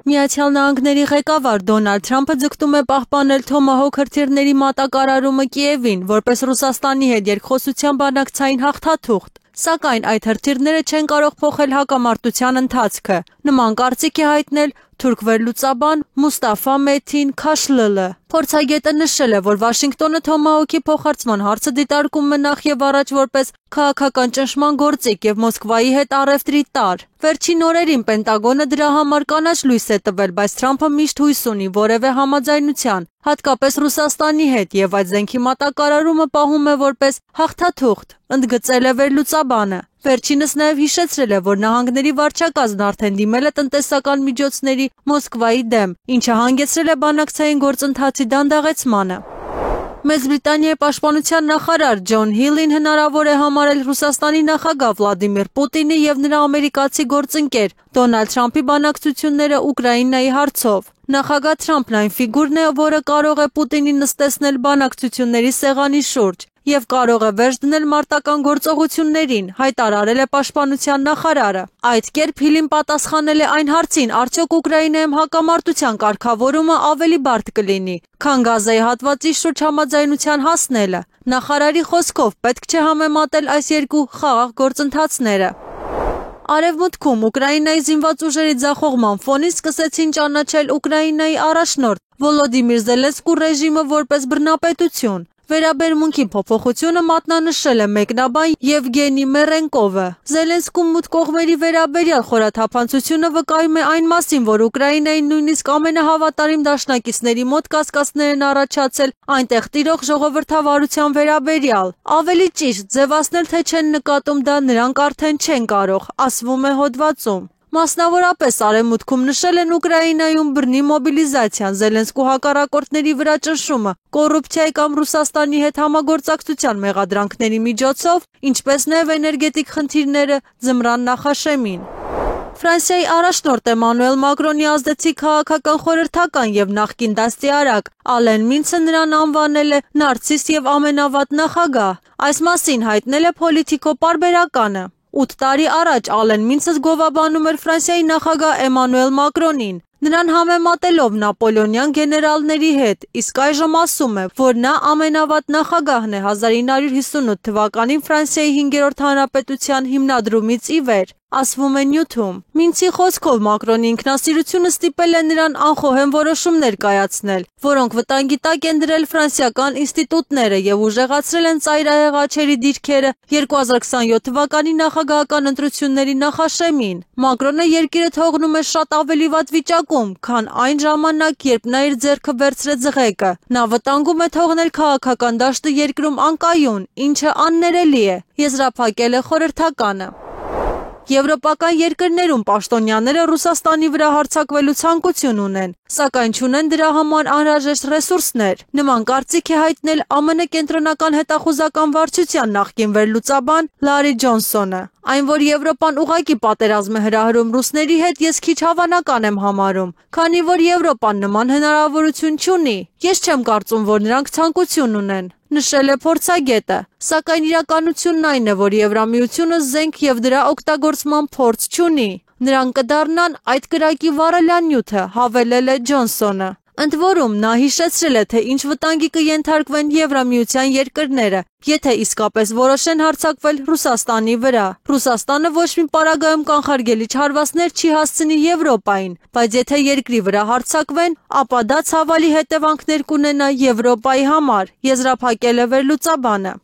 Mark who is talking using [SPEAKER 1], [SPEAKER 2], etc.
[SPEAKER 1] Միացյալ Նահանգների ղեկավար Դոնալդ Թրամփը ձգտում է պահպանել Թոմահոք հրթիռների մատակարարումը Կիևին, որպես Ռուսաստանի հետ երկխոսության բանակցային հաղթաթուղթ, սակայն այդ հրթիռները չեն կարող փոխել հակամարտության ընթացքը։ Նման կարծիք է հայտնել թուրք վերլուծաբան Մուստաֆա Մեթին Քաշլլը։ Փորձագետը նշել է, որ Վաշինգտոնը Թոմահոքի փոխարցման հարցը դիտարկում է նախ եւ առաջ որպես քաղաքական ճնշման գործիք եւ Մոսկվայի հետ առևտրի տարր։ Վերջին օրերին Պենտագոնը դրա համար կանաչ լույս է տվել, բայց Թրամփը միշտ հույս ունի որևէ համաձայնության, հատկապես Ռուսաստանի հետ, եւ այդ զենքի մատակարարումը պահում է որպես հաղթաթուղթ, ընդգծել է վերլուծաբանը։ Վերջինս նաև հիշեցրել է, որ նահանգների վարչակազմն արդեն դիմել է տնտեսական միջոցների Մոսկվայի դեմ, ինչը հանգեցրել է բանակցային գործընթացի դանդաղեցմանը։ Մեծ Բրիտանիայի պաշտպանության նախարար Ջոն Հիլին հնարավոր է համարել Ռուսաստանի նախագահ Վլադիմիր Պուտինի եւ նրա ամերիկացի գործընկեր Դոնալդ Թրամփի բանակցությունները Ուկրաինայի հարցով։ Նախագահ Թրամփն այն ֆիգուրն է, որը կարող է Պուտինին նստեցնել բանակցությունների սեղանի շուրջ եւ կարող է վերջ դնել մարտական գործողություններին, հայտարարել է պաշտպանության նախարարը։ Այդ կերպ Հիլին պատասխանել է այն հարցին, արդյոք Ուկրաինայում հակամարտության կարգավորումը ավելի բարդ կլինի, քան Գազայի հատվածի շուրջ համաձայնության հասնելը։ Նախարարի խոսքով պետք չէ համեմատել այս երկու խաղաղ գործընթացները։ Արևմուտքում Ուկրաինայի զինված ուժերի ձախողման ֆոնին սկսեցին ճանաչել Ուկրաինայի առաջնորդ Վոլոդիմիր Զելենսկու ռեժիմը որպես բռնապետություն։ Վերաբերմունքի փոփոխությունը մատնանշել է մեկնաբան Եվգենի Մերենկովը։ Զելենսկուն մուտք կողմերի վերաբերյալ խորաթափանցությունը վկայում է այն մասին, որ Ուկրաինային նույնիսկ ամենահավատարիմ դաշնակիցների մոտ կասկածներ են առաջացել այնտեղ տիրող ժողովրդավարության վերաբերյալ։ Ավելի ճիշտ, ձևացնել թե չեն նկատում դա նրանք արդեն չեն կարող, ասվում է հոդվածում։ Մասնավորապես Արևմուտքում նշել են Ուկրաինայում բռնի մոբիլիզացիան, Զելենսկու հակառակորդների վրա ճնշումը, կոռուպցիայի կամ Ռուսաստանի հետ համագործակցության մեղադրանքների միջոցով, ինչպես նաև էներգետիկ խնդիրները ձմռան նախաշեմին։ Ֆրանսիայի առաջնորդ Էմանուել Մակրոնի ազդեցիկ քաղաքական խորհրդական եւ նախկին դաստիարակ Ալեն Մինցը նրան անվանել է նարցիստ եւ ամենավատ նախագահ։ Այս մասին հայտնել է Պոլիտիկո պարբերականը։ 8 տարի առաջ Ալեն Մինցը գովաբանում էր Ֆրանսիայի նախագահ Էմանուել Մակրոնին, նրան համեմատելով նապոլեոնյան գեներալների հետ, իսկ այժմ ասում է, որ նա ամենավատ նախագահն է 1958 թվականին Ֆրանսիայի 5-րդ հանրապետության հիմնադրումից ի վեր, ասվում է նյութում։ Մինցի խոսքով Մակրոնի ինքնասիրությունը ստիպել է նրան անխոհեմ որոշումներ կայացնել, որոնք վտանգի տակ են դրել ֆրանսիական ինստիտուտները եւ ուժեղացրել են ծայրահեղ աչերի դիրքերը 2027 թվականի նախագահական ընտրությունների նախաշեմին։ Մակրոնը երկիրը թողնում է շատ ավելի վատ վիճակում, քան այն ժամանակ, երբ նա իր ձեռքը վերցրեց ղեկը։ Նա վտանգում է թողնել քաղաքական դաշտը երկրում անկայուն, ինչը աններելի է, եզրափակել է խորհրդականը։ Եվրոպական երկրներում պաշտոնյաները Ռուսաստանի վրա հարձակվելու ցանկություն ունեն, սակայն չունեն դրա համար անհրաժեշտ ռեսուրսներ։ Նման կարծիք է հայտնել ԱՄՆ կենտրոնական հետախուզական վարչության նախկին վերլուծաբան Լարի Ջոնսոնը։ Այն, որ Եվրոպան ուղղակի պատերազմ է հրահրում ռուսների հետ, ես քիչ հավանական եմ համարում, քանի որ Եվրոպան նման հնարավորություն չունի։ Ես չեմ կարծում, որ նրանք ցանկություն ունեն, նշել է փորձագետը, սակայն իրականությունն այն է, որ Եվրամիությունը զենք եւ դրա օգտագործման փորձ չունի։ Նրանք կդառնան այդ կրակի վառելյան նյութը, հավելել է Ջոնսոնը։ Ընդ որում նա հիշեցրել է, թե ինչ վտանգի կենթարկվեն Եվրամիության երկրները, եթե իսկապես որոշեն հարձակվել Ռուսաստանի վրա։ Ռուսաստանը ոչ մի պարագայում կանխարգելիչ հարվածներ չի հասցնի Եվրոպային, բայց եթե երկրի վրա հարձակվեն, ապա դա ցավալի հետևանքներ կունենա Եվրոպայի համար, եզրափակել է վերլուծաբանը։